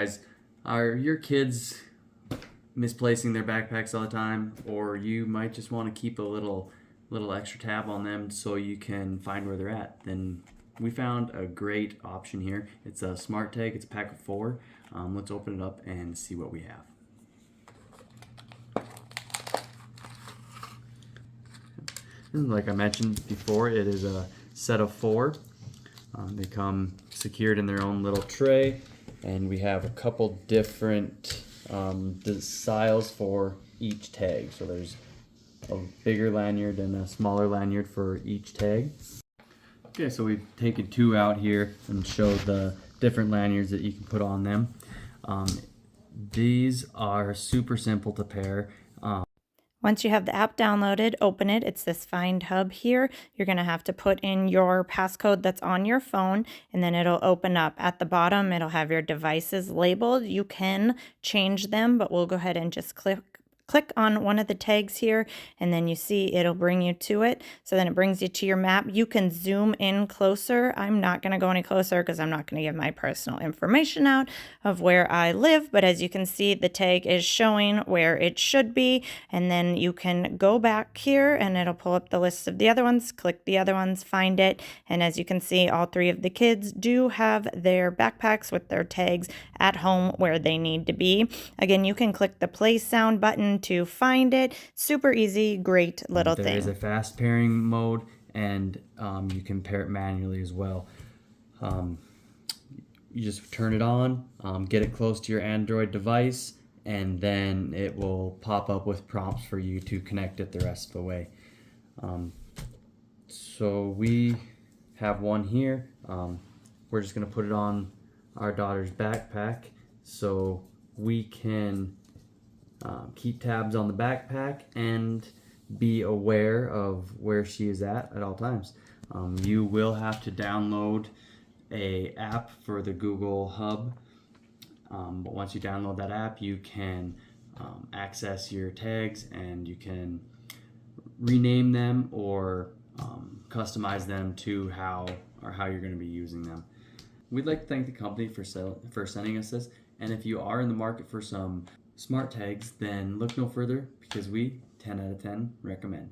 guys, are your kids misplacing their backpacks all the time, or you might just want to keep a little extra tab on them so you can find where they're at? Then we found a great option here. It's a smart tag. It's a pack of 4. Let's open it up and see what we have. And like I mentioned before, it is a set of 4. They come secured in their own little tray, and we have a couple different styles for each tag. So there's a bigger lanyard and a smaller lanyard for each tag. Okay, so we've taken 2 out here and showed the different lanyards that you can put on them. These are super simple to pair. Once you have the app downloaded, open it. It's this Find Hub here. You're going to have to put in your passcode that's on your phone, and then it'll open up. At the bottom, it'll have your devices labeled. You can change them, but we'll go ahead and just click on one of the tags here, and then you see it'll bring you to it. So then it brings you to your map. You can zoom in closer. I'm not going to go any closer because I'm not going to give my personal information out of where I live, but as you can see, the tag is showing where it should be, and then you can go back here and it'll pull up the list of the other ones, click the other ones, find it, and as you can see, all 3 of the kids do have their backpacks with their tags at home where they need to be. Again, you can click the play sound button to find it. Super easy, great little thing. There is a fast pairing mode, and you can pair it manually as well. You just turn it on, get it close to your Android device, and then it will pop up with prompts for you to connect it the rest of the way. So we have one here. We're just going to put it on our daughter's backpack so we can keep tabs on the backpack and be aware of where she is at all times. You will have to download a app for the Google Hub, but once you download that app, you can access your tags, and you can rename them or customize them to how you're going to be using them. We'd like to thank the company for sending us this, and if you are in the market for some smart tags, then look no further, because we 10 out of 10 recommend.